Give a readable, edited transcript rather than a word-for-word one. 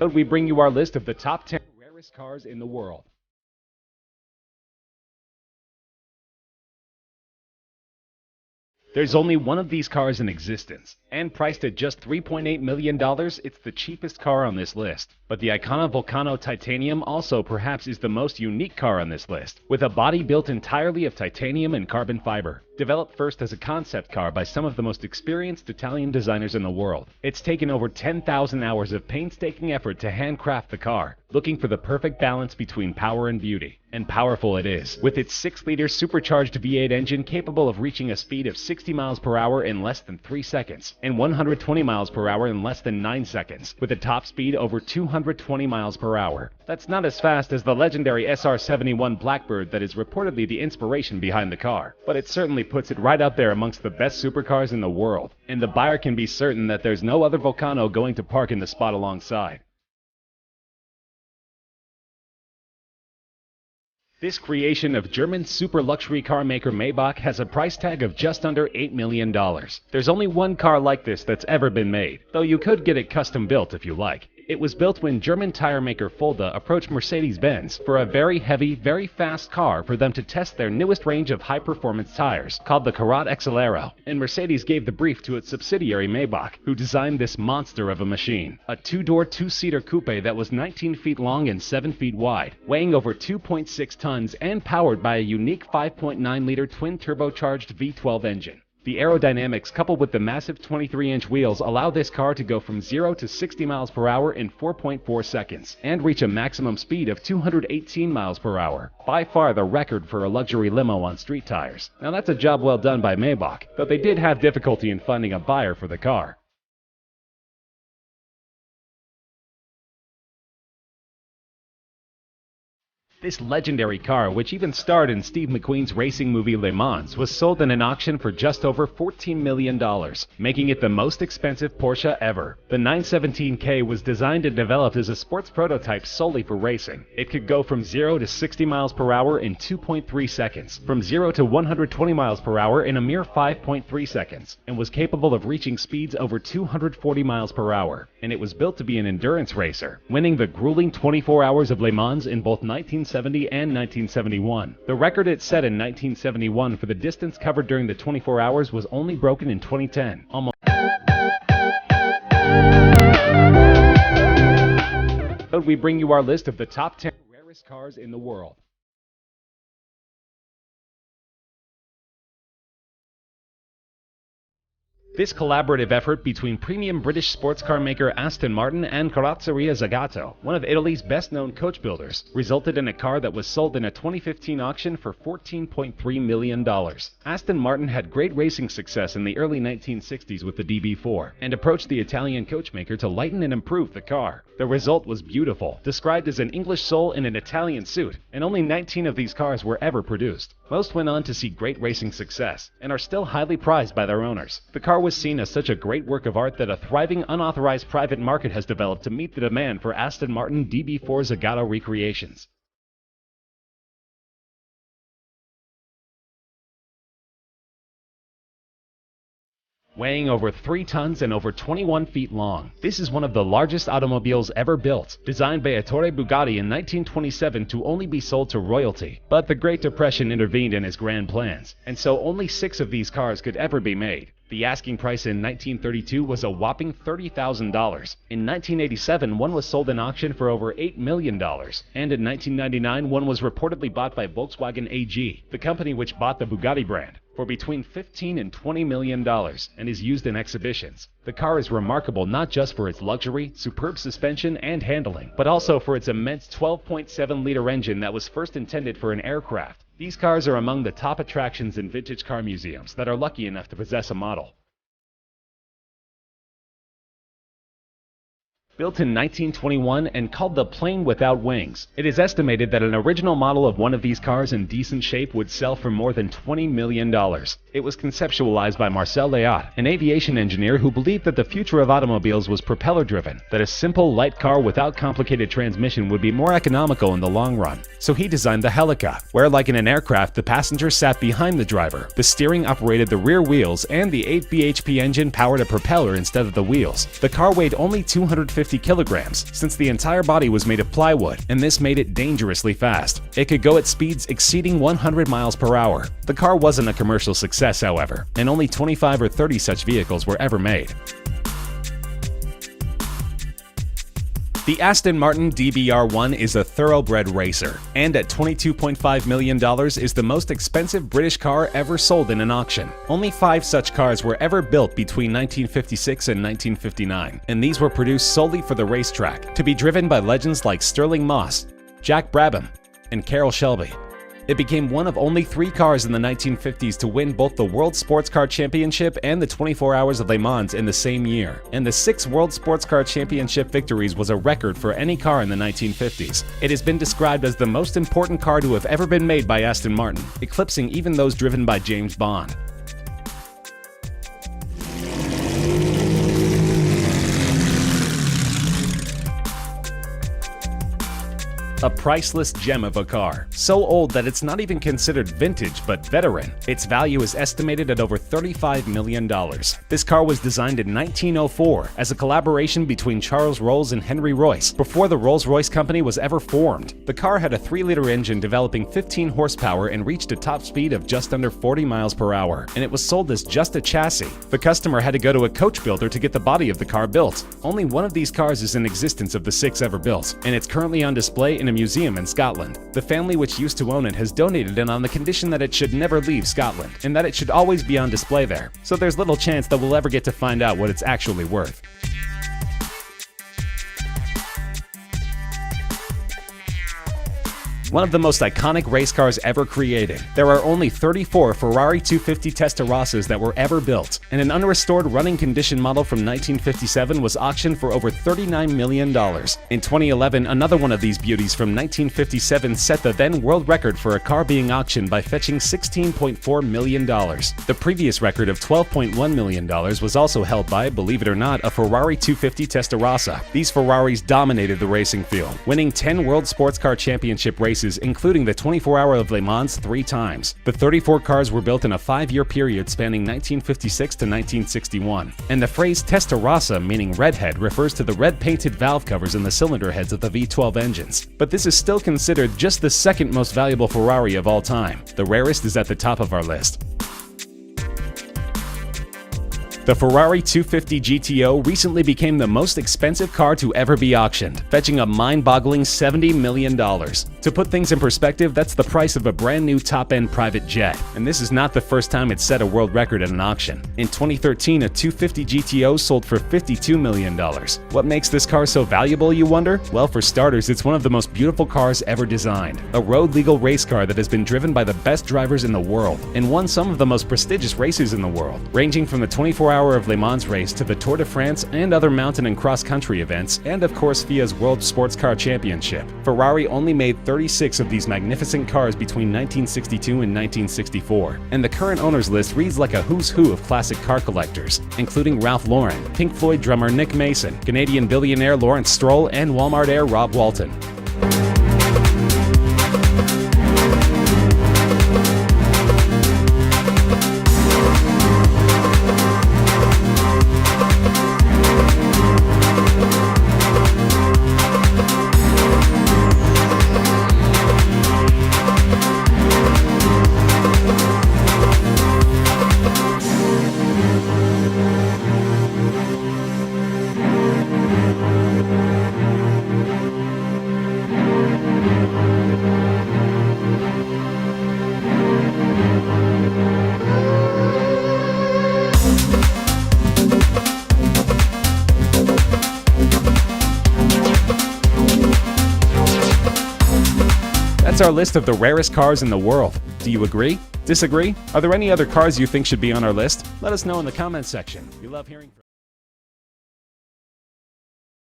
We bring you our list of the top 10 rarest cars in the world. There's only one of these cars in existence, and priced at just $3.8 million, it's the cheapest car on this list. But the Icona Volcano Titanium also perhaps is the most unique car on this list, with a body built entirely of titanium and carbon fiber. Developed first as a concept car by some of the most experienced Italian designers in the world, it's taken over 10,000 hours of painstaking effort to handcraft the car, looking for the perfect balance between power and beauty. And powerful it is, with its 6-liter supercharged V8 engine capable of reaching a speed of 60 miles per hour in less than 3 seconds, and 120 miles per hour in less than 9 seconds, with a top speed over 220 miles per hour. That's not as fast as the legendary SR-71 Blackbird that is reportedly the inspiration behind the car, but it certainly puts it right up there amongst the best supercars in the world, and the buyer can be certain that there's no other Volcano going to park in the spot alongside. This creation of German super luxury car maker Maybach has a price tag of just under $8 million. There's only one car like this that's ever been made, though you could get it custom built if you like. It was built when German tire maker Fulda approached Mercedes-Benz for a very heavy, very fast car for them to test their newest range of high-performance tires, called the Karat Exelero, and Mercedes gave the brief to its subsidiary Maybach, who designed this monster of a machine. A 2-door, 2-seater coupe that was 19 feet long and 7 feet wide, weighing over 2.6 tons and powered by a unique 5.9-liter twin-turbocharged V12 engine. The aerodynamics coupled with the massive 23-inch wheels allow this car to go from 0 to 60 miles per hour in 4.4 seconds and reach a maximum speed of 218 miles per hour, by far the record for a luxury limo on street tires. Now that's a job well done by Maybach, though they did have difficulty in finding a buyer for the car. This legendary car, which even starred in Steve McQueen's racing movie Le Mans, was sold in an auction for just over $14 million, making it the most expensive Porsche ever. The 917K was designed and developed as a sports prototype solely for racing. It could go from 0 to 60 miles per hour in 2.3 seconds, from 0 to 120 miles per hour in a mere 5.3 seconds, and was capable of reaching speeds over 240 miles per hour. And it was built to be an endurance racer, winning the grueling 24 hours of Le Mans in both 1970 and 1971. The record it set in 1971 for the distance covered during the 24 hours was only broken in 2010. We bring you our list of the top 10 rarest cars in the world. This collaborative effort between premium British sports car maker Aston Martin and Carrozzeria Zagato, one of Italy's best-known coach builders, resulted in a car that was sold in a 2015 auction for $14.3 million. Aston Martin had great racing success in the early 1960s with the DB4, and approached the Italian coachmaker to lighten and improve the car. The result was beautiful, described as an English soul in an Italian suit, and only 19 of these cars were ever produced. Most went on to see great racing success, and are still highly prized by their owners. The car was seen as such a great work of art that a thriving unauthorized private market has developed to meet the demand for Aston Martin DB4 Zagato recreations. Weighing over 3 tons and over 21 feet long, this is one of the largest automobiles ever built, designed by Ettore Bugatti in 1927 to only be sold to royalty. But the Great Depression intervened in his grand plans, and so only 6 of these cars could ever be made. The asking price in 1932 was a whopping $30,000. In 1987, one was sold in auction for over $8 million, and in 1999, one was reportedly bought by Volkswagen AG, the company which bought the Bugatti brand, for between $15 and $20 million, and is used in exhibitions. The car is remarkable not just for its luxury, superb suspension, and handling, but also for its immense 12.7-liter engine that was first intended for an aircraft. These cars are among the top attractions in vintage car museums that are lucky enough to possess a model. Built in 1921 and called the Plane Without Wings, it is estimated that an original model of one of these cars in decent shape would sell for more than $20 million. It was conceptualized by Marcel Léaut, an aviation engineer who believed that the future of automobiles was propeller-driven, that a simple, light car without complicated transmission would be more economical in the long run. So he designed the Helica, where like in an aircraft, the passenger sat behind the driver, the steering operated the rear wheels, and the 8 bhp engine powered a propeller instead of the wheels. The car weighed only 250 150 kilograms, since the entire body was made of plywood, and this made it dangerously fast. It could go at speeds exceeding 100 miles per hour. The car wasn't a commercial success, however, and only 25 or 30 such vehicles were ever made. The Aston Martin DBR1 is a thoroughbred racer, and at $22.5 million is the most expensive British car ever sold in an auction. Only 5 such cars were ever built between 1956 and 1959, and these were produced solely for the racetrack, to be driven by legends like Stirling Moss, Jack Brabham, and Carroll Shelby. It became one of only 3 cars in the 1950s to win both the World Sports Car Championship and the 24 Hours of Le Mans in the same year, and the 6 World Sports Car Championship victories was a record for any car in the 1950s. It has been described as the most important car to have ever been made by Aston Martin, eclipsing even those driven by James Bond. A priceless gem of a car, so old that it's not even considered vintage but veteran. Its value is estimated at over $35 million. This car was designed in 1904 as a collaboration between Charles Rolls and Henry Royce, before the Rolls-Royce company was ever formed. The car had a 3-liter engine developing 15 horsepower and reached a top speed of just under 40 miles per hour, and it was sold as just a chassis. The customer had to go to a coach builder to get the body of the car built. Only one of these cars is in existence of the 6 ever built, and it's currently on display in a museum in Scotland. The family which used to own it has donated it on the condition that it should never leave Scotland, and that it should always be on display there, so there's little chance that we'll ever get to find out what it's actually worth. One of the most iconic race cars ever created. There are only 34 Ferrari 250 Testarossas that were ever built, and an unrestored running condition model from 1957 was auctioned for over $39 million. In 2011, another one of these beauties from 1957 set the then world record for a car being auctioned by fetching $16.4 million. The previous record of $12.1 million was also held by, believe it or not, a Ferrari 250 Testarossa. These Ferraris dominated the racing field, winning 10 World Sports Car Championship races, including the 24 Hour of Le Mans 3 times. The 34 cars were built in a 5-year period spanning 1956 to 1961, and the phrase Testarossa, meaning redhead, refers to the red painted valve covers in the cylinder heads of the V12 engines. But this is still considered just the second most valuable Ferrari of all time. The rarest is at the top of our list. The Ferrari 250 GTO recently became the most expensive car to ever be auctioned, fetching a mind-boggling $70 million. To put things in perspective, that's the price of a brand new top-end private jet, and this is not the first time it's set a world record at an auction. In 2013, a 250 GTO sold for $52 million. What makes this car so valuable, you wonder? Well, for starters, it's one of the most beautiful cars ever designed. A road-legal race car that has been driven by the best drivers in the world, and won some of the most prestigious races in the world, ranging from the 24 Hour of Le Mans race to the Tour de France and other mountain and cross-country events, and of course FIA's World Sports Car Championship. Ferrari only made 36 of these magnificent cars between 1962 and 1964, and the current owners list reads like a who's who of classic car collectors, including Ralph Lauren, Pink Floyd drummer Nick Mason, Canadian billionaire Lawrence Stroll, and Walmart heir Rob Walton. That's our list of the rarest cars in the world. Do you agree? Disagree? Are there any other cars you think should be on our list? Let us know in the comments section. We love hearing from you.